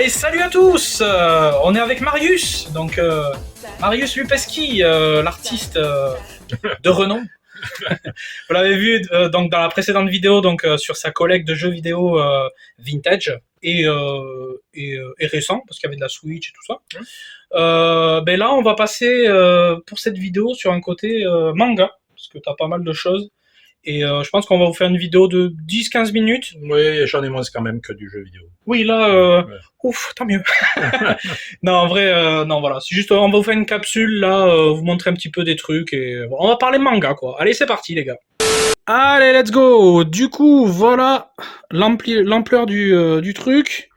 Allez, salut à tous. On est avec Marius, donc Marius Lupeschi, l'artiste de renom. Vous l'avez vu donc dans la précédente vidéo, donc sur sa collecte de jeux vidéo vintage et récent, parce qu'il y avait de la Switch et tout ça. Ben là, on va passer pour cette vidéo sur un côté manga, parce que t'as pas mal de choses. Et je pense qu'on va vous faire une vidéo de 10-15 minutes. Oui, j'en ai moins quand même que du jeu vidéo. Oui, là, Ouais. ouf, tant mieux. Non, en vrai, non, voilà. C'est juste, on va vous faire une capsule, là, vous montrer un petit peu des trucs, et bon, on va parler manga, quoi. Allez, c'est parti, les gars. Allez, let's go. Du coup, voilà l'ampleur du truc.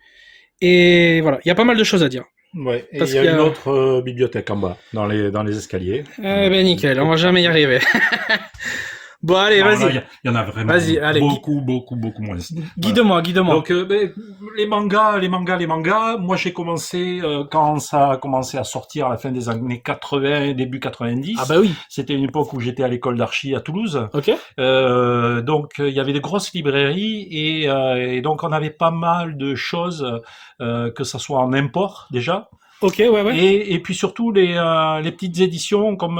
Et voilà, il y a pas mal de choses à dire. Ouais, et Parce il y a qu'il y a- une autre bibliothèque en bas, dans les escaliers. Eh ben, nickel, on va jamais y arriver. Bon, allez, Non, là, vas-y. il y en a vraiment Vas-y, allez, beaucoup moins. Guide-moi. Donc, les mangas. Moi, j'ai commencé quand ça a commencé à sortir à la fin des années 80, début 90. Ah bah oui. C'était une époque où j'étais à l'école d'archi à Toulouse. Ok. Donc, il y avait des grosses librairies et donc on avait pas mal de choses, que ça soit en import déjà. Ok, ouais. Et puis surtout les petites éditions comme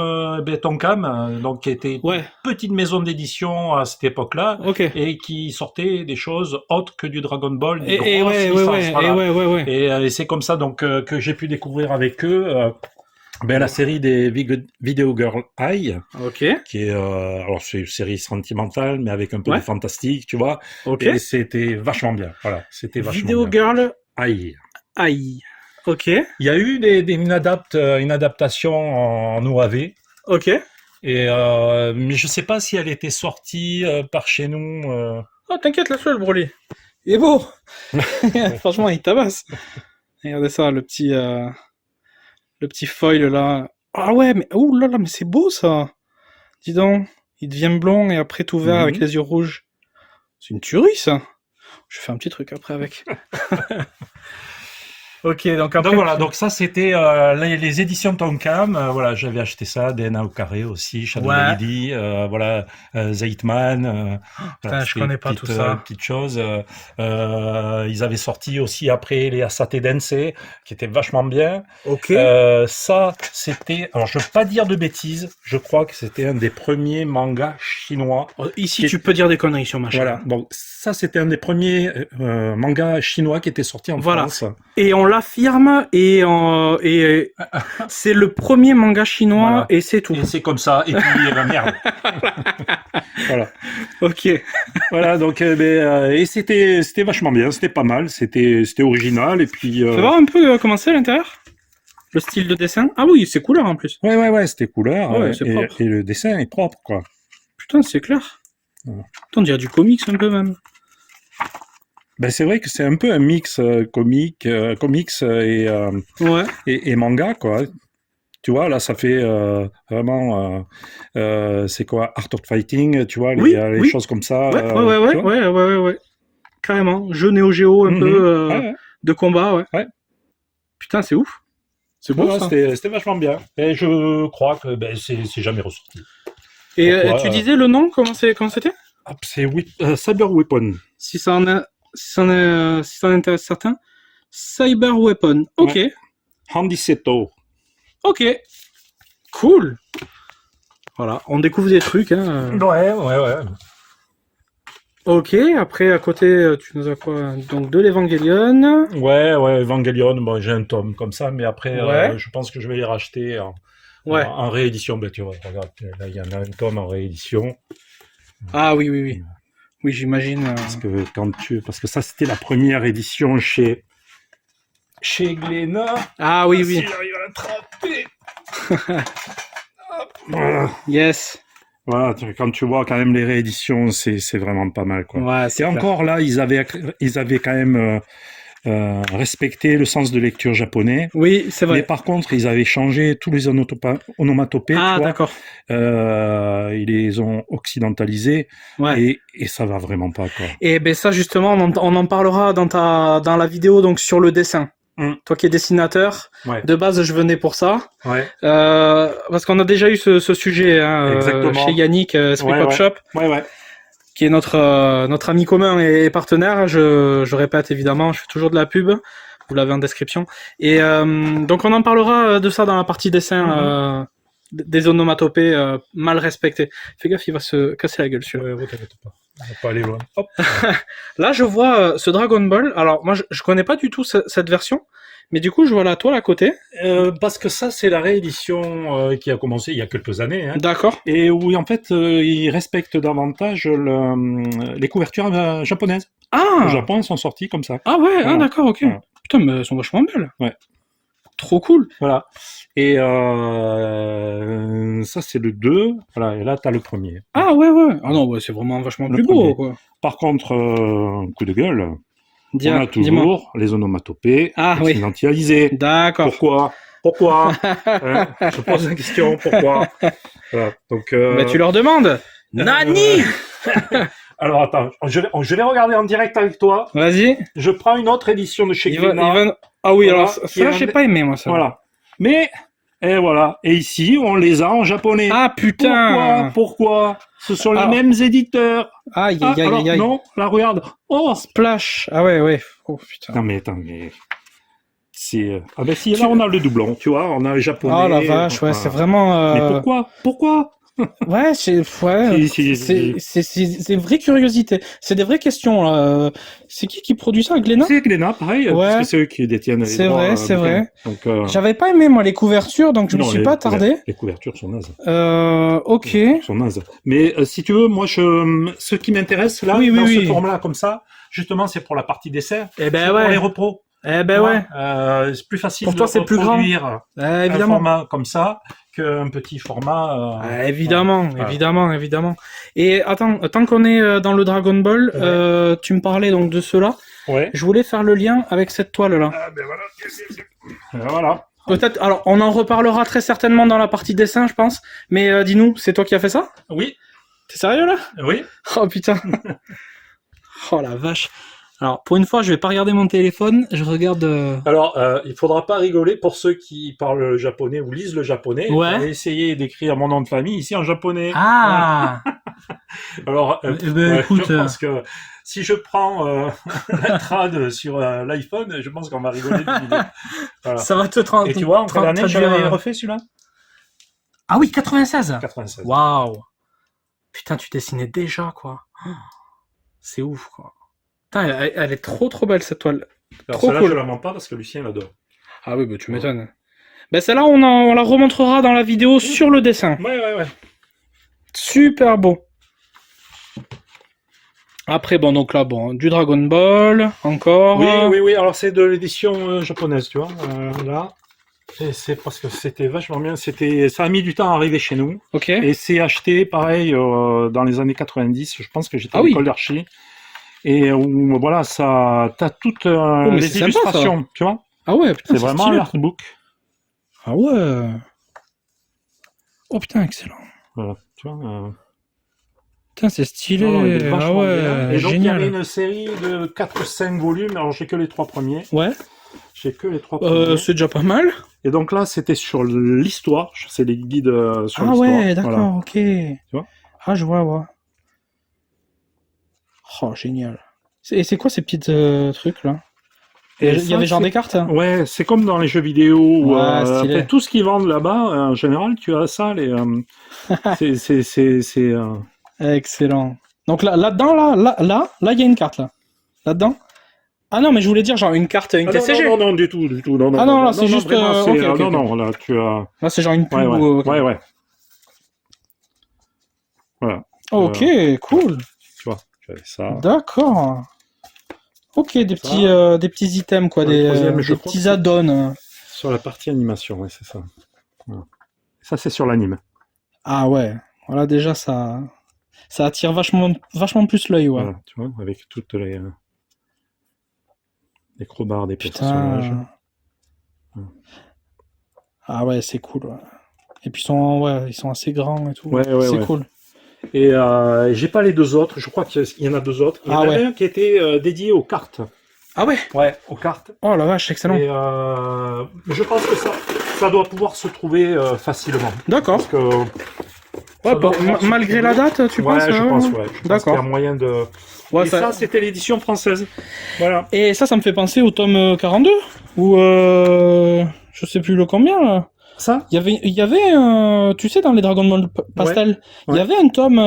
Tonkam, donc qui était Ouais, une petite maison d'édition à cette époque-là ok. et qui sortait des choses autres que du Dragon Ball, des Et grosses ouais, licences, voilà. ouais. Et c'est comme ça donc que j'ai pu découvrir avec eux la série des Video Girl Eye, Ok, qui est alors c'est une série sentimentale mais avec un peu Ouais. de fantastique, tu vois. ok. Et c'était vachement bien. Voilà, c'était vachement Video bien. Girl Eye. Aïe. Ok, Il y a eu une adaptation en OAV. ok. Mais je sais pas si elle était sortie par chez nous. Oh, t'inquiète, laisse-le, le Broly. Il est beau. Franchement, il tabasse. Regardez ça, le petit foil là. Ah ouais, mais ouh là là, mais c'est beau ça. Dis donc, il devient blond et après tout vert avec Mhm. les yeux rouges. C'est une tuerie ça. Je fais un petit truc après avec. Ok, donc après. Donc voilà, donc ça c'était les éditions Tonkam. Voilà, j'avais acheté ça, DNA au carré aussi, Shadow Ouais. Lady, Zeitman. Putain, je connais pas tout ça. Petite chose. Ils avaient sorti aussi après les Asate Densei, qui étaient vachement bien. Ok. Ça, c'était, alors je veux pas dire de bêtises, je crois que c'était un des premiers mangas chinois. Oh, ici, Qui- tu peux dire des conneries sur ma chaîne. Voilà, donc ça c'était un des premiers mangas chinois qui était sorti en Voilà. France. Et on l'affirme et c'est le premier manga chinois Voilà. et c'est tout. Et c'est comme ça, et puis merde. Voilà. Ok. Voilà, donc et c'était vachement bien, c'était pas mal, c'était original, et puis Fais voir un peu comment c'est à l'intérieur. Le style de dessin. Ah oui, c'est couleur en plus. ouais, c'était couleur, Ouais, c'est et propre. le dessin est propre, quoi. Putain, c'est clair. Ouais. Putain, on dirait du comics un peu même. Ben c'est vrai que c'est un peu un mix comics Ouais. et manga, quoi. Tu vois, là, ça fait vraiment, c'est quoi, Art of Fighting, tu vois, Oui, les oui. choses comme ça. Ouais, tu vois. ouais. Carrément. Jeu Neo Geo un Mhm. peu Ouais. de combat, ouais. Ouais. Putain, c'est ouf. C'est beau Voilà, ça. c'était vachement bien. Et je crois que c'est jamais ressorti. Et Pourquoi, tu disais le nom, comment c'était? Ah, c'est Cyber Weapon. Si ça en intéresse certains. Cyber Weapon. Ok. Ouais. Handy Seto. Ok. Cool. Voilà, on découvre des trucs. Hein. Ouais. Ok, après à côté, tu nous as quoi? Donc de l'Evangelion. Ouais, Evangelion, bon, j'ai un tome comme ça, mais après, Ouais. je pense que je vais les racheter Ouais. en réédition. Ben, tu vois, regarde, là, il y en a un tome en réédition. Ah oui. Oui, j'imagine. Parce que ça, c'était la première édition chez Glénat. Ah oui. Si j'arrive à l'attraper. Voilà. Yes. Voilà, quand tu vois quand même les rééditions, c'est vraiment pas mal, quoi. Ouais, Et c'est clair. encore là, ils avaient quand même respecté le sens de lecture japonais. Oui, c'est Mais vrai. par contre, ils avaient changé tous les onomatopées, Ah, tu vois. d'accord. Ils les ont occidentalisés Ouais. et ça va vraiment pas, quoi. Et ben ça justement, on en parlera dans la vidéo donc sur le dessin. Toi qui es dessinateur, Ouais. de base je venais pour ça, Ouais. parce qu'on a déjà eu ce sujet hein, Exactement. chez Yannick, Esprit Ouais, Pop ouais. Shop, Ouais. qui est notre ami commun et partenaire. Je répète évidemment, je fais toujours de la pub. vous l'avez en description. Et donc on en parlera de ça dans la partie dessin, des onomatopées mal respectées. Fais gaffe, il va se casser la gueule celui-là. Ouais, t'inquiète pas. On va pas aller loin. Hop. Là, je vois ce Dragon Ball. Alors moi, je connais pas du tout cette version, mais du coup, je vois la toile à côté. Parce que ça, c'est la réédition qui a commencé il y a quelques années. Hein, D'accord. et où, en fait, ils respectent davantage les couvertures japonaises. Ah. Au Japon, elles sont sorties comme ça. Ah ouais. Voilà. Ah d'accord. Ok. Voilà. Putain, mais elles sont vachement belles. Ouais. Trop cool. Voilà. Et ça, c'est le 2. Voilà. Et là, t'as le premier. Ah ouais, ouais. Ah non, ouais, c'est vraiment vachement Le plus premier. beau, quoi. Par contre, coup de gueule, on a Dis-moi. toujours les onomatopées Ah oui. occidentalisées. D'accord. Pourquoi Hein, je pose la question, pourquoi Voilà. Donc, Bah, tu leur demandes. Nani. Alors attends, je vais regarder en direct avec toi. Vas-y. Je prends une autre édition de chez Glénat. Ah oui, Voilà, alors qui ça, est j'ai un- pas aimé, moi, ça. Voilà. Mais, et voilà. Et ici, on les a en japonais. Ah putain. Pourquoi Ce sont les Alors- mêmes éditeurs. Aïe, Ah, aïe, aïe, alors, aïe, aïe. non, là, regarde. Oh Splash. Ah ouais, ouais. Oh putain. Non mais attends, mais... C'est... Ah ben si, là, on a le doublon, tu vois, on a le japonais. Oh la vache, ouais, Enfin, c'est vraiment. Mais pourquoi Ouais, c'est une vraie curiosité. C'est des vraies questions. Là. C'est qui produit ça, Glénat? C'est Glénat, pareil, Ouais. parce que c'est eux qui détiennent les C'est droits. vrai, c'est vrai. Donc, J'avais pas aimé moi les couvertures, donc je me non, suis les pas attardé. Les couvertures sont nazes. Ok. Sont nazes. Mais si tu veux, moi, ce qui m'intéresse là, Oui, dans oui, ce oui. format-là, comme ça, justement, c'est pour la partie dessert. Eh ben c'est ouais. pour les repros. Eh ben Tu ouais. vois, c'est plus facile Pour toi, de c'est plus grand. reproduire un Évidemment. format comme ça qu'un petit format. Évidemment, voilà. évidemment, évidemment. Et attends, tant qu'on est dans le Dragon Ball, tu me parlais donc de cela. Ouais. Je voulais faire le lien avec cette toile là. Ah ben voilà. Voilà. Peut-être. Alors, on en reparlera très certainement dans la partie dessin, je pense. Mais dis-nous, c'est toi qui as fait ça? Oui. T'es sérieux là? Oui. Oh putain. Oh la vache. Alors, pour une fois, je vais pas regarder mon téléphone, je regarde... Alors, il faudra pas rigoler pour ceux qui parlent le japonais ou lisent le japonais. Ouais. J'ai essayé d'écrire mon nom de famille ici en japonais. Ah. Alors, Écoute, je pense que si je prends la trad sur l'iPhone, je pense qu'on va rigoler de l'idée. Voilà. Ça va te Et tu vois, en quelle année j'avais traduire, refait celui-là Ah oui, 96. 96. Waouh. Putain, tu dessinais déjà, quoi. Oh, c'est ouf, quoi. Putain, elle est trop belle, cette toile. Alors, Trop celle-là, cool. je la montre pas parce que Lucien l'adore. Ah oui, bah tu m'étonnes. Ben celle-là, on la remontrera dans la vidéo sur le dessin. Ouais. Super beau. Après, bon, donc là, bon, du Dragon Ball, encore. Oui. Alors, c'est de l'édition japonaise, tu vois. Là. Et c'est parce que c'était vachement bien. Ça a mis du temps à arriver chez nous. Ok. Et c'est acheté, pareil, dans les années 90. Je pense que j'étais à oui. l'école d'archi. Et où, voilà, t'as toutes mais les c'est sympa, illustrations, tu vois. Ah ouais, putain, C'est vraiment stylé. l'artbook. Ah ouais. Oh putain, excellent. Voilà, tu vois. Putain, c'est stylé. Non, il est Ah vachement bien. ouais, Et donc, il y avait génial. une série de 4 ou 5 volumes. Alors, j'ai que les 3 premiers. Ouais, J'ai que les 3 premiers. c'est déjà pas mal. Et donc là, c'était sur l'histoire. C'est les guides sur Ah l'histoire. ouais, d'accord, Voilà. ok. Tu vois. Ah, je vois, ouais. Oh, génial. Et c'est quoi ces petits trucs là? Et Il y avait genre des cartes? Ouais, c'est comme dans les jeux vidéo. Où, Ouais, stylé. après, tout ce qu'ils vendent là-bas, en général, tu as ça. C'est Excellent. Donc là-dedans, là, il y a une carte là. Là-dedans? Ah non, mais je voulais dire genre une carte, une TCG. non, du tout. Non, Ah non, là, c'est juste, vraiment, ok, ok, non, là, tu as. Là, c'est genre une pub. Ouais. ou- ok. Ouais. Voilà. Ok, cool. Tu vois, tu avais ça. D'accord. Ok, des petits items quoi, Ouais, le troisième, je des crois petits que c'est- add-ons. Sur la partie animation, ouais, c'est ça. Voilà. Ça, c'est sur l'anime. Ah ouais. Voilà déjà ça attire vachement plus l'œil, ouais. Voilà, tu vois, avec toutes les crobards des personnages. Putain. Ouais. Ah ouais, c'est cool. Ouais. Et puis ils sont assez grands et tout. Ouais, c'est ouais. cool. Et j'ai pas les 2 autres, je crois qu'il y en a 2 autres. Il y en avait un qui était dédié aux cartes. Ah ouais. Ouais, aux cartes. Oh la vache, excellent. Et je pense que ça doit pouvoir se trouver facilement. D'accord. Parce que Ouais, ça doit pouvoir se malgré trouver. la date, tu penses Ouais, je pense, ouais. Je pense D'accord. qu'il y a moyen de... Ouais, Et ça, c'était l'édition française. Voilà. Et ça me fait penser au tome 42 ou je sais plus le combien là. Ça? Il y avait tu sais, dans les Dragon Ball Pastel, il y ouais. avait un tome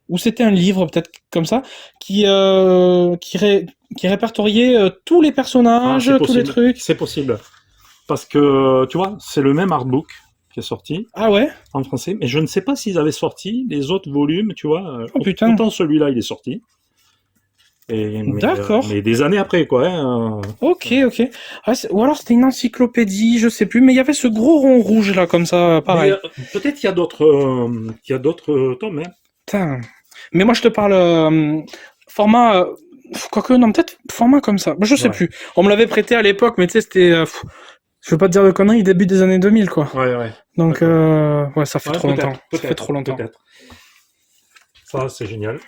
où c'était un livre peut-être comme ça qui répertoriait tous les personnages, c'est tous les possible. trucs. C'est possible. Parce que, tu vois, c'est le même artbook qui est sorti Ah ouais. en français, mais je ne sais pas s'ils avaient sorti les autres volumes, tu vois. Oh putain. Pourtant, celui-là, il est sorti. D'accord. Mais des années après, quoi. Hein. Ok. Ah, ou alors c'était une encyclopédie, je sais plus, mais il y avait ce gros rond rouge là comme ça, pareil. Peut-être qu'il y a d'autres tomes. Hein. Putain. Mais moi je te parle format. Quoique, non, peut-être format comme ça. Je sais plus. On me l'avait prêté à l'époque, mais tu sais, c'était. Je veux pas te dire de conneries, début des années 2000, quoi. Ouais. Donc, ouais, ça fait trop longtemps. Ça fait trop longtemps. Peut-être. Ça, c'est génial.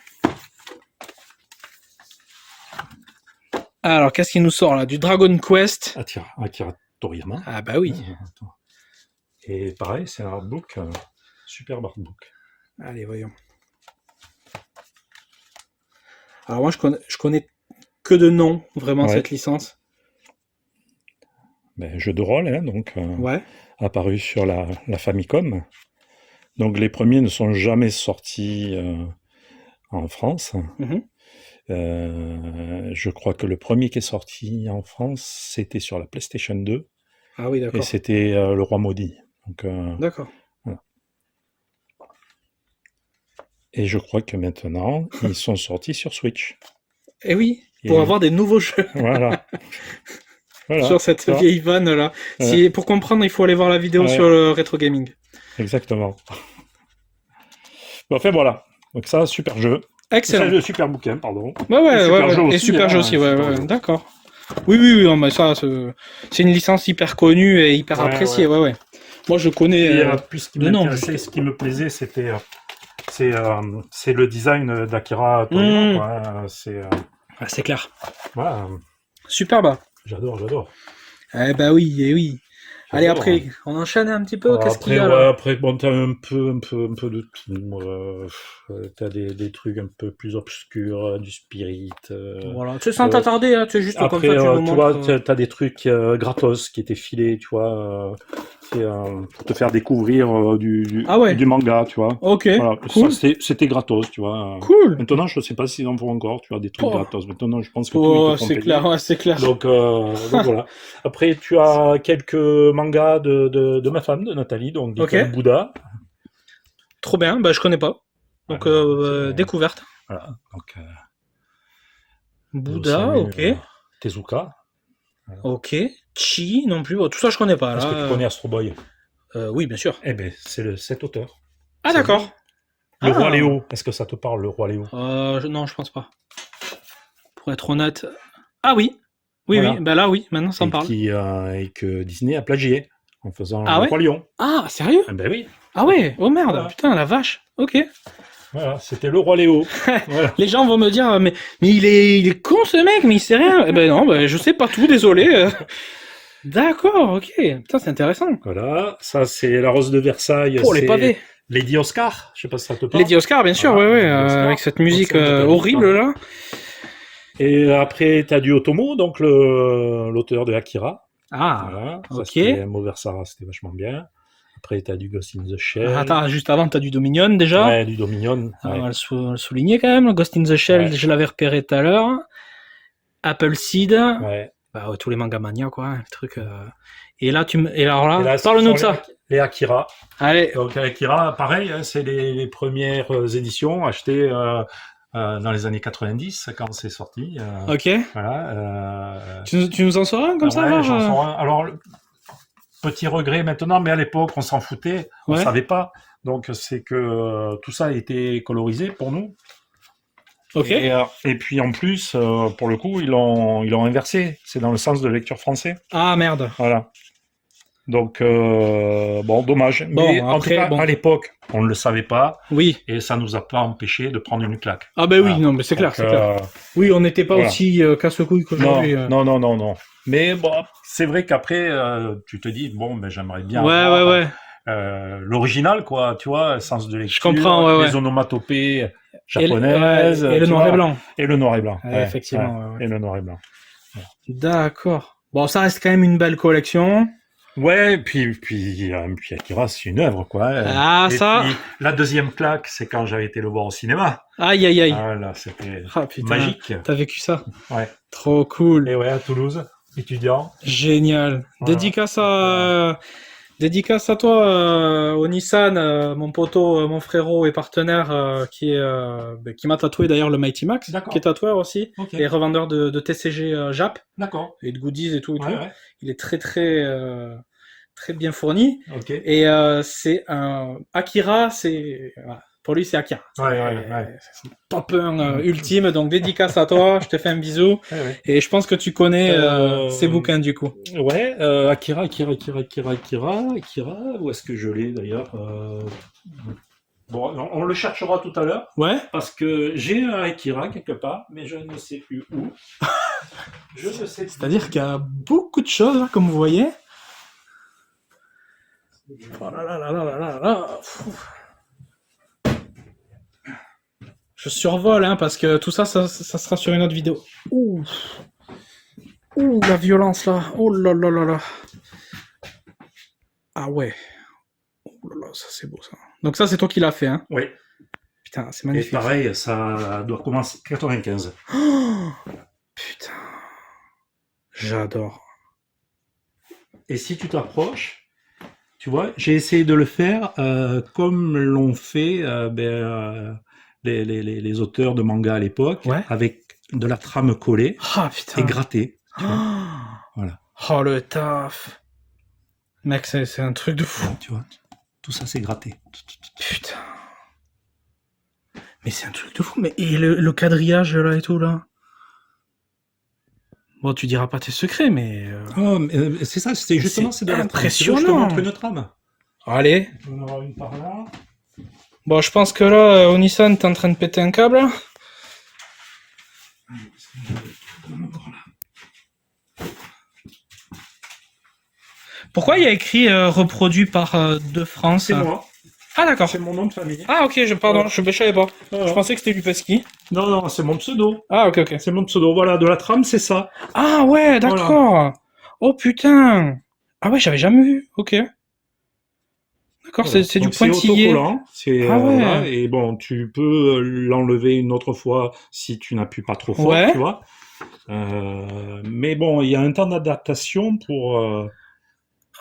Alors, qu'est-ce qui nous sort là? Du Dragon Quest. Akira Toriyama. Ah, bah oui. Et pareil, c'est un artbook, superbe artbook. Allez, voyons. Alors, moi, je connais que de nom, vraiment, cette licence. Ben, jeu de rôle, hein, donc, ouais. apparu sur la Famicom. Donc, les premiers ne sont jamais sortis en France. Mm-hmm. Je crois que le premier qui est sorti en France, c'était sur la PlayStation 2. Ah oui, d'accord. Et c'était Le Roi Maudit. Donc, d'accord. Voilà. Et je crois que maintenant, ils sont sortis sur Switch. Eh oui, pour avoir des nouveaux jeux. Voilà. Sur cette vieille vanne là. Pour comprendre, il faut aller voir la vidéo sur le Retro Gaming. Exactement. Enfin voilà. Donc ça, super jeu. Excellent. Super bouquin, pardon. Et super jeu aussi, ouais. D'accord. Oui, non, mais ça, c'est une licence hyper connue et hyper appréciée, ouais. Moi, je connais. Puis ce qui me plaisait, c'était c'est le design d'Akira Toriyama. C'est clair. Voilà. Superbe. J'adore. Eh ben oui. Allez, après, on enchaîne un petit peu. Qu'est-ce qu'il y a là? Après, bon, t'as un peu de tout. T'as des trucs un peu plus obscurs, du spirit. Voilà, tu sais, sans t'attarder, hein, tu sais, juste après, comme ça, tu vois, t'as des trucs gratos qui étaient filés, tu vois. Pour te faire découvrir du manga, tu vois. Ok, voilà, cool. C'était gratos, tu vois. Cool. Maintenant, je sais pas s'ils en font encore, tu vois, des trucs gratos. Maintenant, je pense que tout ils te font payer. C'est clair. Donc voilà. Après, tu as quelques mangas de ma femme, de Nathalie, donc Bouddha. Trop bien, je connais pas. Donc découverte. Voilà. Donc Bouddha, ok. Tezuka. Voilà. Ok. Chi non plus. Tout ça je connais pas. Est-ce que tu connais Astro Boy? Oui, bien sûr. Eh ben, c'est cet auteur. Ah d'accord. Le Roi Léo. Est-ce que ça te parle, le Roi Léo? Non, je pense pas. Pour être honnête. Ah oui. Oui. Ben là, oui. Maintenant, ça me parle. Et que Disney a plagié en faisant le Roi Lion. Ah, sérieux? Ben oui. Ah ouais. Oh merde. Voilà. Putain, la vache. Ok. Voilà, c'était le Roi Léo. Voilà. Les gens vont me dire, mais il est con ce mec, mais il sait rien. Eh ben non, je sais pas tout, désolé. D'accord, ok. Putain, c'est intéressant. Voilà, ça c'est La Rose de Versailles. Pour les pavés. Lady Oscar, je sais pas si ça te parle. Lady Oscar, bien sûr, ouais, avec cette musique horrible là. Et après, t'as du Otomo, donc l'auteur de Akira. Ah, voilà, ok. C'était Moversara, c'était vachement bien. Après, t'as du Ghost in the Shell. Attends, juste avant, t'as du Dominion déjà. Ouais, du Dominion. On va le souligner quand même. Ghost in the Shell, je l'avais repéré tout à l'heure. Apple Seed. Ouais. Tous les mangas mania, quoi. Le truc. Et là, parle-nous de ça. Les Akira. Allez. Donc, Akira, pareil, hein, c'est les premières éditions achetées dans les années 90, quand c'est sorti. Ok. Voilà. Tu nous en sors un comme ça? J'en sors un. Alors, petit regret maintenant, mais à l'époque, on s'en foutait, on savait pas. Donc, c'est que tout ça a été colorisé pour nous. Ok. Et puis, en plus, pour le coup, ils l'ont inversé. C'est dans le sens de lecture français. Ah, merde. Voilà. Donc, dommage. Mais en tout cas, à l'époque, on ne le savait pas. Oui. Et ça nous a pas empêché de prendre une claque. Ah ben oui, non, mais c'est clair, c'est clair. Oui, on n'était pas aussi casse-couille qu'aujourd'hui. Non. Mais bon, c'est vrai qu'après, tu te dis, j'aimerais bien avoir l'original, quoi, tu vois, le sens de lecture, je comprends, les onomatopées, japonaise. Et le tu noir et vois. blanc. Et le noir et blanc. Ouais, effectivement, ouais, ouais. Et le noir et blanc. D'accord. Bon, ça reste quand même une belle collection. Ouais, puis Akira, c'est une œuvre, quoi. Ah, Et ça. puis, la deuxième claque, c'est quand j'avais été le voir au cinéma. Aïe, aïe, aïe. Ah là, c'était Ah, putain. magique. T'as vécu ça? Ouais. Trop cool. Et ouais, à Toulouse, étudiant. Génial. Voilà. Dédicace à toi, au Nissan, mon poteau, mon frérot et partenaire, qui m'a tatoué d'ailleurs le Mighty Max, D'accord. qui est tatoueur aussi, Ok. et revendeur de TCG Jap, D'accord. et de goodies et tout. Ouais, ouais. Il est très bien fourni. Ok. Et c'est un Akira, voilà. Pour lui c'est Akira. Ouais. C'est son top 1 ultime, donc dédicace à toi, je te fais un bisou. Ouais. Et je pense que tu connais ces bouquins du coup. Ouais, Akira, où est-ce que je l'ai d'ailleurs Bon, on le cherchera tout à l'heure, Ouais. parce que j'ai un Akira quelque part, mais je ne sais plus où. Je ne sais plus. C'est-à-dire qu'il y a beaucoup de choses, là, comme vous voyez. Oh là là là là là là là. Je survole, hein, parce que tout ça sera sur une autre vidéo. Ouh, la violence, là. Oh là là là là. Ah ouais. Oh là là, ça c'est beau, ça. Donc ça, c'est toi qui l'as fait, hein. Oui. Putain, c'est Et magnifique. pareil, ça doit commencer 95. Oh, putain. J'adore. Et si tu t'approches, tu vois, j'ai essayé de le faire comme l'ont fait les auteurs de manga à l'époque, Ouais. avec de la trame collée Ah putain. et grattée. Tu vois. Oh, Voilà. oh le taf. Mec, c'est un truc de fou. Tu vois, tout ça c'est gratté. Putain. Mais c'est un truc de fou. Mais et le quadrillage là et tout là. Bon, tu diras pas tes secrets, mais. Oh, mais c'est ça, c'est justement c'est de la impressionnant. trame. Je te montre une trame. Allez. On en aura une par là. Bon, je pense que là, Onisan, t'es en train de péter un câble. Pourquoi il y a écrit reproduit par De France? C'est moi. Ah d'accord. C'est mon nom de famille. Ah ok, pardon, Ouais. je savais pas. Ah, Je pensais que c'était Lupeski. non, c'est mon pseudo. Ah ok. C'est mon pseudo. Voilà, de la trame, c'est ça. Ah ouais, d'accord. Oh putain. Ah ouais, j'avais jamais vu. Ok. D'accord, Voilà. c'est du Donc, c'est pointillé. autocollant. Ah ouais. Voilà, et bon, tu peux l'enlever une autre fois si tu n'appuies pas trop fort, Ouais. tu vois. Mais bon, il y a un temps d'adaptation pour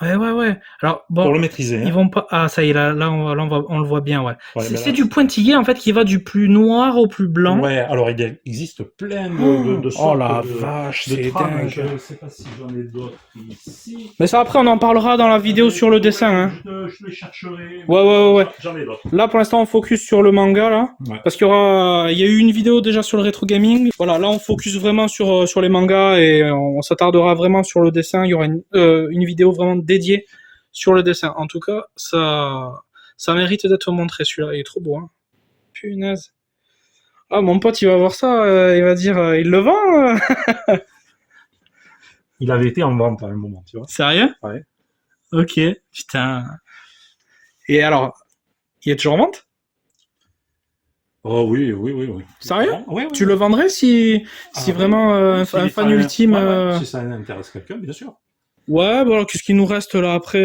Ouais. Alors bon, le maîtriser. ils Hein. vont pas. Ah ça y est, là on le voit bien, ouais. Ouais, C'est mais c'est là, du pointillé en fait qui va du plus noir au plus blanc. Ouais, alors il existe plein de sortes Oh la de vache, de c'est trames. dingue. Je ne sais pas si j'en ai d'autres ici. Mais ça après on en parlera dans la vidéo sur le dessin, hein. Je les chercherai. Ouais. J'en ai d'autres. Là, pour l'instant, on focus sur le manga, là. Ouais. Parce qu'il y a eu une vidéo déjà sur le rétro gaming. Voilà, là, on focus vraiment sur les mangas et on s'attardera vraiment sur le dessin. Il y aura une vidéo vraiment dédiée sur le dessin. En tout cas, ça mérite d'être montré, celui-là. Il est trop beau, hein. Punaise. Ah, mon pote, il va voir ça, il va dire, il le vend? Il avait été en vente à un moment, tu vois. Sérieux? Ouais. Ok, putain. Et alors, il est toujours en vente? Oh oui. Sérieux? Ouais. Tu le vendrais si vraiment un fan ultime. Si ça intéresse quelqu'un, bien sûr. Ouais, bon, alors, qu'est-ce qu'il nous reste là après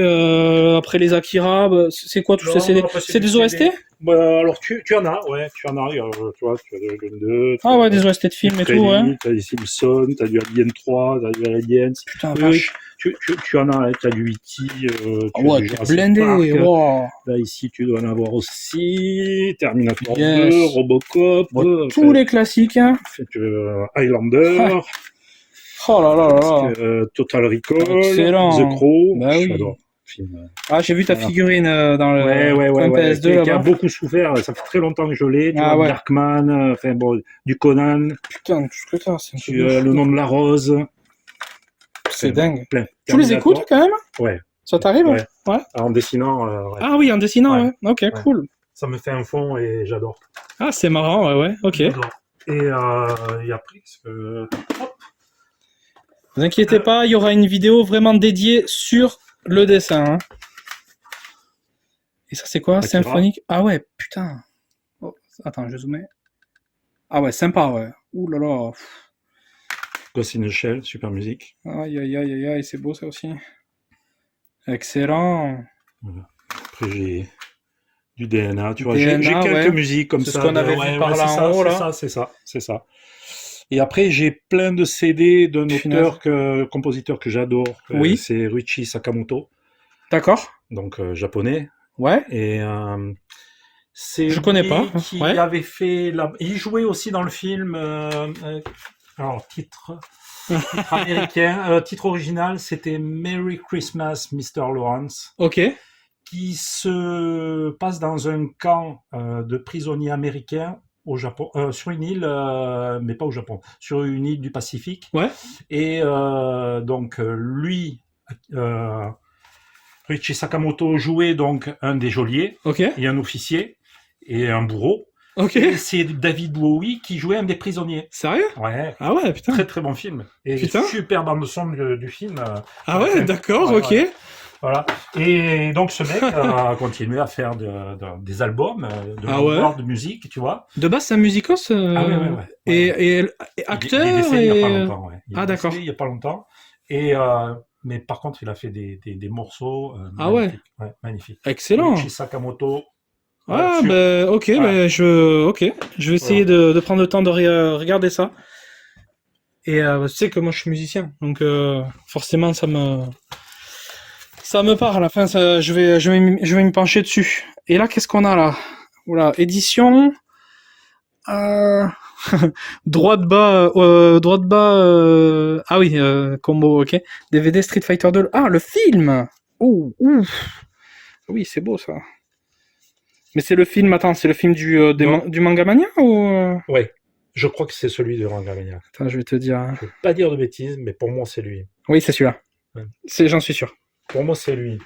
les Akira? Bah, c'est quoi tout ça? C'est des OST? Bah, alors tu en as, ouais, tu en as. Tu vois, tu as Dragon 2. Ah ouais, des OST de films et tout, ouais. T'as des Simpsons, t'as du Alien 3, t'as du Aliens. Putain, Oui, vache. tu en as, t'as du E.T. Ah ouais, du t'es Jurassic blindé. Park. Wow. Là, ici, tu dois en avoir aussi. Terminator Yes. 2, Robocop. Tous les classiques, hein. Highlander. Oh là là là. Total Recall. Excellent. The Crow. Bah oui. J'adore. Film. Ah, j'ai vu ta Voilà. figurine dans le Ouais, coin PS2 qui a là-bas. beaucoup souffert. Ça fait très longtemps que je l'ai. Tu Ah vois, ouais. Darkman, enfin bon, du Conan, Putain, tout ce que t'as, c'est un truc tu, de fou. le nom de la rose. C'est Enfin, dingue. plein. Tu les Terminator. écoutes quand même? Ouais. Ça t'arrive? Ouais. Ouais. En dessinant, ouais. Ah oui, en dessinant, ouais. Ok, cool. Ça me fait un fond et j'adore. Ah, c'est marrant, ouais. Ok. J'adore. Et après, hop. Vous inquiétez pas, il y aura une vidéo vraiment dédiée sur le dessin. Hein. Et ça, c'est quoi? Akira. Symphonique? Ah ouais, putain. Oh, attends, je zoomais. Ah ouais, sympa, ouais. Ouh là là. Ghost in the Shell, super musique. Aïe, aïe, aïe, aïe, aïe, c'est beau ça aussi. Excellent. Voilà. Après, j'ai du DNA, tu vois. J'ai DNA, quelques ouais. musiques comme C'est ce ça. qu'on avait vu par là c'est en haut, là. c'est ça. Et après, j'ai plein de CD d'un Punaise. compositeur que j'adore. Oui, C'est Ruichi Sakamoto, d'accord. donc japonais. Ouais, Et c'est je connais pas. lui qui Ouais. avait fait il jouait aussi dans le film. Alors titre américain, titre original, c'était Merry Christmas, Mr. Lawrence, Ok, qui se passe dans un camp de prisonniers américains au Japon, sur une île, mais pas au Japon, sur une île du Pacifique. ouais, Et donc lui, euh, Ruichi Sakamoto jouait donc un des geôliers ok, et un officier et un bourreau. ok. Et c'est David Bowie qui jouait un des prisonniers. Sérieux? Ouais, Ah ouais, putain. très très bon film. Et Putain. super bande son du film. Ah ouais, d'accord, Ouais, ok. ouais. Voilà. Et donc ce mec a continué à faire des albums, de Ah ouais. l'histoire de musique, tu vois. De base, c'est un musicos Ah ouais, ouais, ouais. Ouais, ouais. et Il est acteur décédé il n'y a pas et... longtemps, ouais. Il est Ah d'accord. décédé il n'y a pas longtemps. Et, mais par contre, il a fait des morceaux Ah ouais, magnifiques. Ouais, magnifiques. excellent. Ruichi Sakamoto, Ah sur, ben ok, voilà, ok. Je vais essayer voilà. de prendre le temps de regarder ça. Et tu sais que moi je suis musicien, donc forcément ça me parle. Enfin, je vais me pencher dessus. Et là, qu'est-ce qu'on a là? Voilà, édition. Euh... droit de bas. Ah oui, combo, ok. DVD Street Fighter 2. Ah, le film. Ouh, ouf. Oui, c'est beau ça. Mais c'est le film. Attends, c'est le film du Manga Mania ou Ouais, je crois que c'est celui de Rangamania. Attends, je vais te dire. Hein. Je ne veux pas dire de bêtises, mais pour moi, c'est lui. Oui, c'est celui-là. Ouais. J'en suis sûr. Pour moi, c'est lui.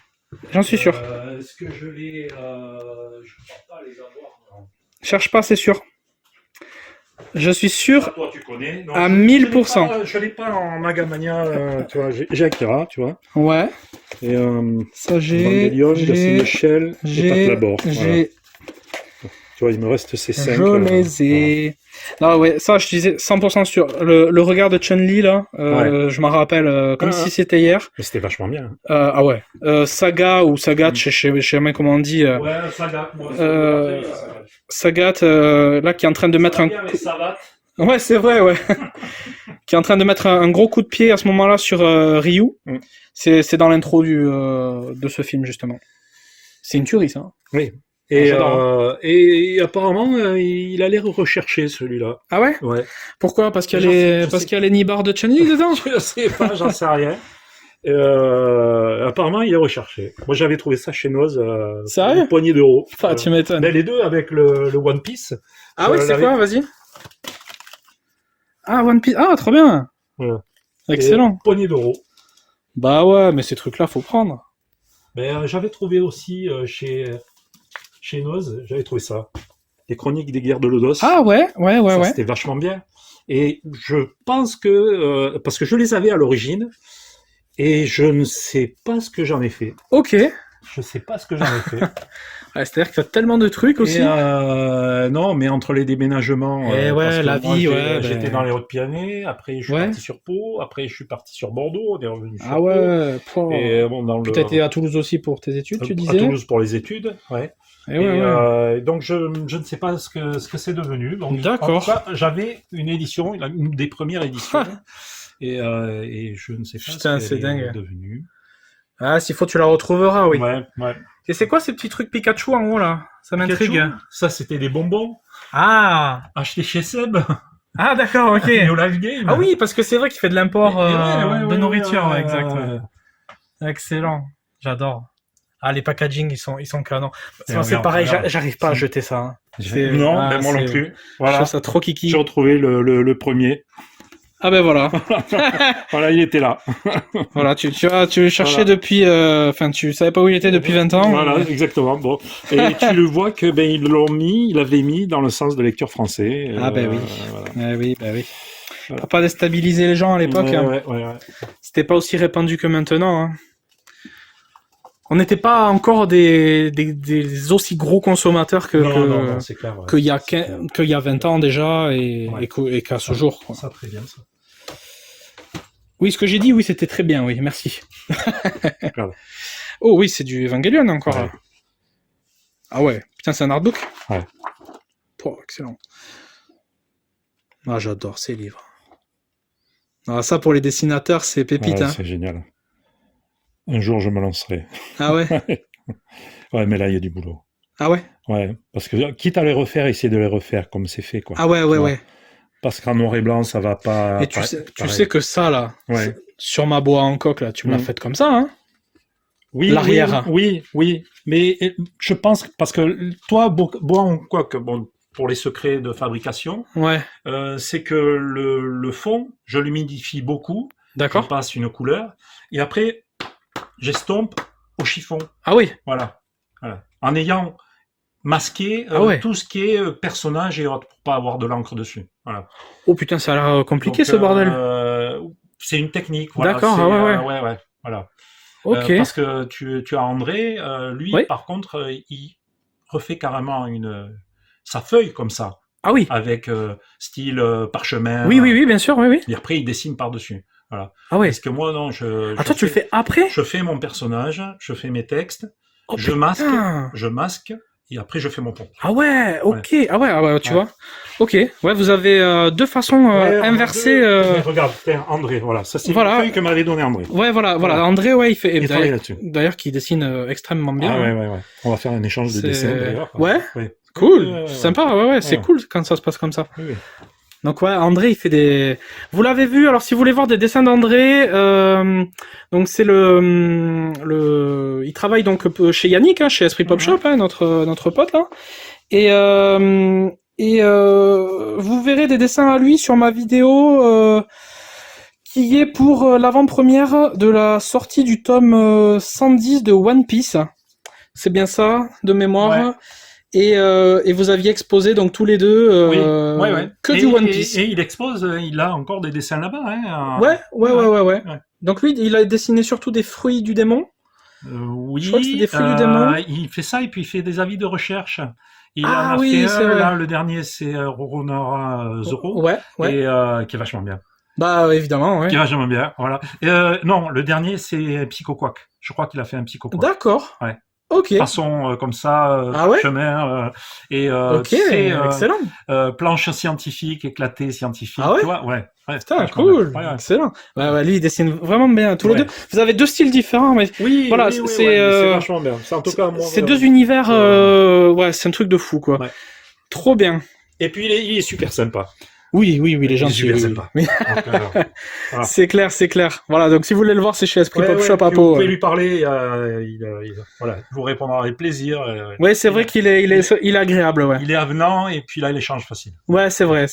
J'en suis sûr. Est-ce que je l'ai... je ne crois pas les avoir. Non. Cherche pas, c'est sûr. Je suis sûr Toi, tu connais. Non, à je 1000%. je l'ai pas en Magamania, tu vois. J'ai Akira, tu vois. Ouais. Et Ça, Evangelion, Ghost in the Shell et Pat Labor. Voilà. Tu vois, il me reste ces 5. Je les ai. Voilà. Non, ouais, ça, je disais 100% sûr. Le regard de Chun-Li, là, Ouais. je m'en rappelle comme si c'était hier. Mais c'était vachement bien. Ah ouais. Saga ou Sagat, je sais jamais comment on dit. Ouais, Sagat. Sagat, là, qui est en train de mettre un coup... Savat. Ouais, c'est vrai, ouais. Qui est en train de mettre un gros coup de pied à ce moment-là sur Ryu. Mm. C'est dans l'intro de ce film, justement. C'est une tuerie, ça. Oui. Et, J'adore. et apparemment, il a l'air recherché, celui-là. Ah ouais? Ouais. Pourquoi? Parce qu'il y a Je parce sais- qu'il y a les nibards de Chun-Li dedans? Je sais pas, j'en sais rien. Apparemment, il est recherché. Moi, j'avais trouvé ça chez Noz, Sérieux? une poignée d'euros. Enfin, tu m'étonnes. Mais les deux avec le One Piece. Ah ouais, c'est quoi? Vas-y. Ah, One Piece. Ah, trop bien. Voilà. Excellent. Et poignée d'euros. Bah ouais, mais ces trucs-là, faut prendre. Mais j'avais trouvé aussi chez Noz, j'avais trouvé ça. Les chroniques des guerres de Lodos. Ah ouais, ouais. C'était vachement bien. Et je pense que, parce que je les avais à l'origine, et je ne sais pas ce que j'en ai fait. Ok. Je sais pas ce que j'en ai fait. Ouais, c'est-à-dire que t'as tellement de trucs aussi. Et, non, mais entre les déménagements, Et ouais, parce que la moi, vie, ouais. j'étais dans les Hautes-Pyrénées, après je suis Ouais. parti sur Pau, après je suis parti sur Bordeaux, on est revenu sur Ah ouais. Pau. Et bon, dans Puis t'as été à Toulouse aussi pour tes études, tu à disais? Toulouse pour les études, ouais. Et ouais. Donc je ne sais pas ce que c'est devenu. Donc, D'accord. en tout cas, j'avais une édition, une des premières éditions, et je ne sais pas Putain, ce c'est qu'elle est dingue. devenue. Ah, s'il faut, tu la retrouveras, oui. Ouais, ouais. Et c'est quoi ces petits trucs Pikachu en haut, là? Ça m'intrigue. Pikachu, ça, c'était des bonbons Ah! achetés chez Seb, Ah, d'accord, ok. au Live Game. Ah oui, parce que c'est vrai qu'il fait de l'import de nourriture, ouais, exact. ouais. Excellent. J'adore. Ah, les packaging, ils sont canons. Et C'est pareil, regarde. j'arrive pas à jeter ça. Hein. Non, Ah, mais moi non c'est- plus. Je Voilà, trouve ça trop kiki. j'ai retrouvé le premier. Ah ben voilà. Voilà, il était là. Voilà, tu le cherchais Voilà. depuis... Enfin, tu savais pas où il était depuis 20 ans. Voilà, exactement. Bon. Et tu le vois que ils l'avaient mis dans le sens de lecture français. Ah ben oui. Voilà. Oui, bah oui. Voilà. Pour pas déstabiliser les gens à l'époque. Ouais, hein. ouais. C'était pas aussi répandu que maintenant. Hein. On n'était pas encore des aussi gros consommateurs Non, c'est clair. qu'il y a 20 ans déjà et qu'à ce jour. Quoi. Ça, très bien, ça. Oui, ce que j'ai dit, oui, c'était très bien, oui, merci. Regarde. Oh oui, c'est du Evangelion encore. Ouais. Là. Ah ouais, putain, c'est un artbook. Ouais. Oh, excellent. Ah, j'adore ces livres. Ah, ça, pour les dessinateurs, c'est pépite. Ouais, hein. C'est génial. Un jour, je me lancerai. Ah ouais. Ouais, mais là, il y a du boulot. Ah ouais. Ouais, parce que quitte à les refaire, essayer de les refaire comme c'est fait, quoi. Ah ouais, Tu ouais, vois. ouais. Parce qu'en noir et blanc, ça va pas. Et tu pareil. sais que ça, là, Ouais. sur ma bois en coque, là, tu me l'as faite comme ça, hein. Oui, L'arrière. oui. Mais je pense que, parce que toi, bois en coque, bon, pour les secrets de fabrication, Ouais, c'est que le fond, je l'humidifie beaucoup, je d'accord. passe une couleur, et après, j'estompe au chiffon. Ah oui. Voilà. En ayant masqué Ah ouais. tout ce qui est personnage et autres, pour pas avoir de l'encre dessus. Voilà. Oh putain, ça a l'air compliqué Donc, ce bordel. C'est une technique. Voilà. D'accord, C'est, ah ouais. ouais. Voilà. Ok. Parce que tu as André, lui, Oui. par contre, il refait carrément sa feuille comme ça, Ah oui. avec style parchemin. Oui, bien sûr, oui. Et après, il dessine par-dessus. Voilà. Ah ouais. Parce que moi, non, Ah, toi, tu le fais après? je fais mon personnage, je fais mes textes, Oh, je putain. masque, et après, je fais mon pont. Ah ouais, ok. Ouais. Ah ouais, tu Ouais. vois. Ok. Ouais, vous avez deux façons inversées. Mais regarde, tiens, André, voilà. Ça, c'est Voilà. une feuille que m'avait donné André. Ouais, voilà. André, ouais, il fait. Et travaille là-dessus. D'ailleurs, qui dessine extrêmement bien. Ah hein. ouais. On va faire un échange de dessins, d'ailleurs. Ouais. Ouais. Cool. Ouais. Sympa, ouais. C'est cool quand ça se passe comme ça. Oui. Donc ouais, André, il fait des... Vous l'avez vu, alors si vous voulez voir des dessins d'André, donc c'est il travaille donc chez Yannick, hein, chez Esprit Pop Shop, hein, notre pote là. Et vous verrez des dessins à lui sur ma vidéo qui est pour l'avant-première de la sortie du tome 110 de One Piece. C'est bien ça, de mémoire. Ouais. Et vous aviez exposé donc tous les deux Ouais. que du One Piece. Et il expose, il a encore des dessins là-bas. Hein, Ouais. Donc lui, il a dessiné surtout des fruits du démon. Oui, je crois que c'était des fruits du démon. Il fait ça et puis il fait des avis de recherche. Il en Ah a oui, fait c'est un, vrai. là, le dernier c'est Roronoa Zoro. Ouais. Et qui est vachement bien. Bah évidemment, ouais. Qui est vachement bien, voilà. Non, le dernier c'est Psycho Quack. Je crois qu'il a fait un Psycho Quack. D'accord. Ouais. Ok. Façon comme ça, chemin ok, excellent. Planche scientifique, éclatée scientifique, ah ouais, tu vois, ouais. Putain, cool, excellent. Ouais, lui il dessine vraiment bien tous les deux. Vous avez deux styles différents, mais voilà, c'est vachement bien. C'est en tout cas moi. C'est deux univers, ouais, c'est un truc de fou quoi. Ouais. Trop bien. Et puis il est super sympa. Oui, les gens super sympa. Oui. Donc, voilà. C'est clair. Voilà, donc si vous voulez le voir, c'est chez Esprit Pop Shop à Pau. Vous pouvez lui parler, voilà, il vous répondra avec plaisir. Ouais, c'est vrai qu'il est agréable, ouais. Il est avenant et puis là, il échange facile. Ouais, c'est vrai.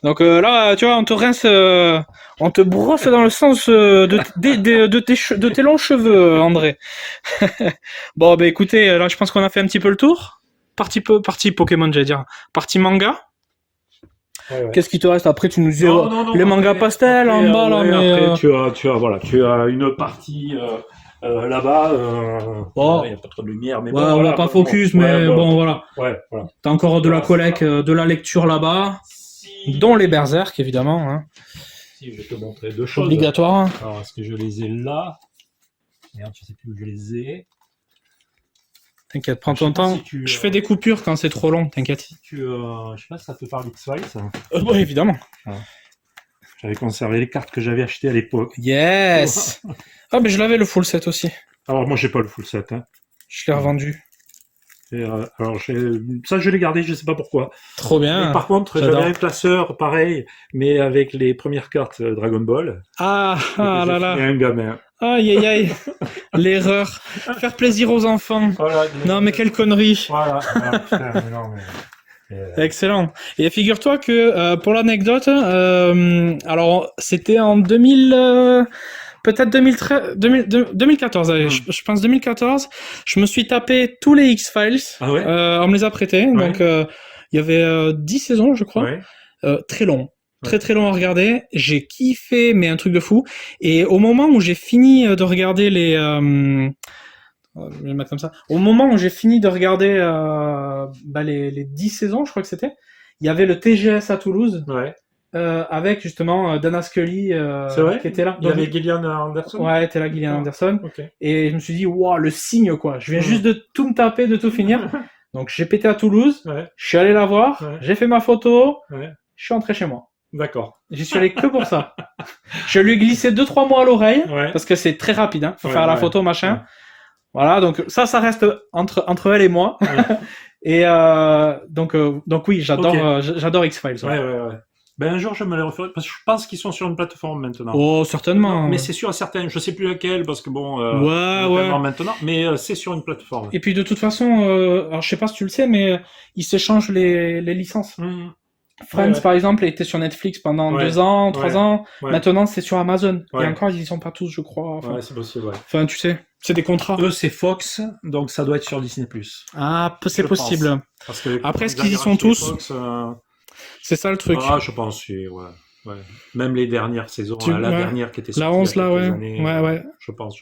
Donc là, tu vois, on te rince, on te brosse dans le sens de tes longs cheveux, André. Bon, bah écoutez, là, je pense qu'on a fait un petit peu le tour. Partie Pokémon, j'allais dire. Partie manga. Ouais. Qu'est-ce qui te reste après? Tu nous dis les mangas après, pastels en bas là, mais après, tu as une partie là-bas. Il n'y a pas trop de lumière, mais ouais, on va pas focus, mais bon, voilà. Ouais, voilà. T'as encore de la collecte, de la lecture là-bas, dont les Berserk évidemment. Hein. Si, je vais te montrer deux choses. Obligatoire. Alors, est-ce que je les ai là? Merde, je sais plus où je les ai. T'inquiète, prends ton temps. Si je fais des coupures quand c'est trop long, t'inquiète. Je sais pas si ça te parle d'X-Files. Oui, évidemment. J'avais conservé les cartes que j'avais achetées à l'époque. Yes. Ah, mais je l'avais le full set aussi. Alors moi, j'ai pas le full set. Hein. Je l'ai revendu. Et, alors ça, je l'ai gardé, je sais pas pourquoi. Trop bien. Mais par contre, j'avais un classeur pareil, mais avec les premières cartes Dragon Ball. Ah là là. Et un gamin. Aïe. L'erreur. Faire plaisir aux enfants. Voilà, non, mais quelle connerie. Voilà. Putain, mais non, mais... Excellent. Et figure-toi que pour l'anecdote, alors c'était en 2000, peut-être 2014. Allez, je pense 2014. Je me suis tapé tous les X-Files. Ah ouais. On me les a prêtés. Ouais. Donc il y avait 10 saisons, je crois. Ouais. Très long. très très long à regarder. J'ai kiffé, mais un truc de fou. Et au moment où j'ai fini de regarder je vais le mettre comme ça. Au moment où j'ai fini de regarder les 10 saisons, je crois que c'était, il y avait le TGS à Toulouse. Ouais. Avec justement Dana Scully C'est vrai qui était là. Il y avait Gillian Anderson. Ouais, était là Gillian Anderson. Okay. Et je me suis dit, waouh, le signe quoi. Je viens juste de tout me taper, de tout finir. Donc j'ai pété à Toulouse. Ouais. Je suis allé la voir. Ouais. J'ai fait ma photo. Ouais. Je suis rentré chez moi. D'accord. J'y suis allé que pour ça. Je lui ai glissé 2-3 mots à l'oreille ouais. parce que c'est très rapide. Hein. Faut ouais, faire la ouais. photo machin. Ouais. Voilà, donc ça reste entre elle et moi. Ouais. Et donc oui, j'adore okay. J'adore X-Files. Ouais. Ben un jour je me les referai parce que je pense qu'ils sont sur une plateforme maintenant. Oh certainement. Non, mais c'est sûr à certains, je sais plus laquelle parce que bon. ouais. Maintenant, mais c'est sur une plateforme. Et puis de toute façon, alors je sais pas si tu le sais, mais ils s'échangent les licences. Mmh. Friends par exemple était sur Netflix pendant 2 ans, 3 ans. Ouais. Maintenant c'est sur Amazon. Et encore ils y sont pas tous, je crois. Enfin, ouais, c'est possible. Ouais. Enfin tu sais, c'est des contrats. Eux c'est Fox, donc ça doit être sur Disney+. Ah, c'est possible. Parce que après est-ce qu'ils y sont tous Fox, c'est ça le truc. Ah, je pense, ouais. Même les dernières saisons, la dernière qui était sortie la 11 là, ouais. Années, ouais. Je pense.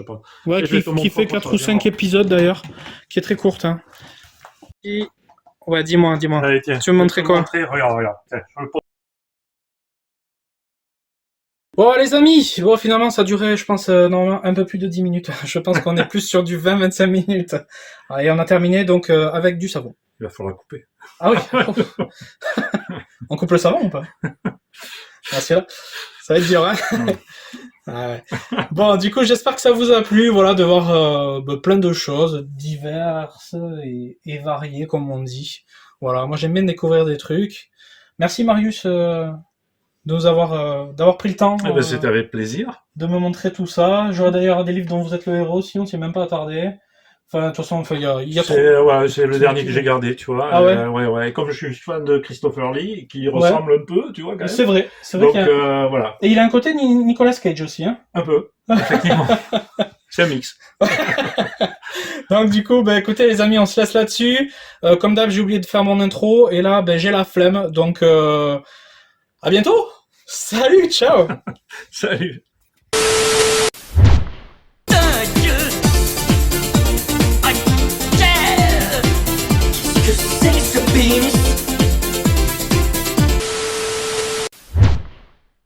Ouais, qui fait 4 ou 5 épisodes d'ailleurs, qui est très courte. Hein. Et... Ouais, dis-moi. Allez, tiens, tu veux me montrer quoi? Regarde. Tiens, Bon les amis, finalement ça durait je pense normalement un peu plus de 10 minutes. Je pense qu'on est plus sur du 20-25 minutes. Et on a terminé donc avec du savon. Il va falloir couper. Ah oui. On coupe le savon ou pas? Celui-là, ça va être dur, hein. Ah ouais. Bon, du coup, j'espère que ça vous a plu, voilà, de voir plein de choses diverses et variées, comme on dit. Voilà, moi j'aime bien découvrir des trucs. Merci Marius de nous d'avoir pris le temps. C'était avec plaisir. De me montrer tout ça. J'aurais d'ailleurs des livres dont vous êtes le héros, sinon c'est même pas attardé. Enfin, de toute façon, il y a trop. C'est le dernier que j'ai gardé, tu vois. Ah ouais. Ouais. Comme je suis fan de Christopher Lee, qui ressemble un peu, tu vois. Quand même. C'est vrai. Donc, qu'il y a... voilà. Et il a un côté Nicolas Cage aussi, hein. Un peu, effectivement. C'est un mix. Donc du coup, écoutez les amis, on se laisse là-dessus. Comme d'hab, j'ai oublié de faire mon intro et là, j'ai la flemme. Donc, à bientôt. Salut, ciao. Salut.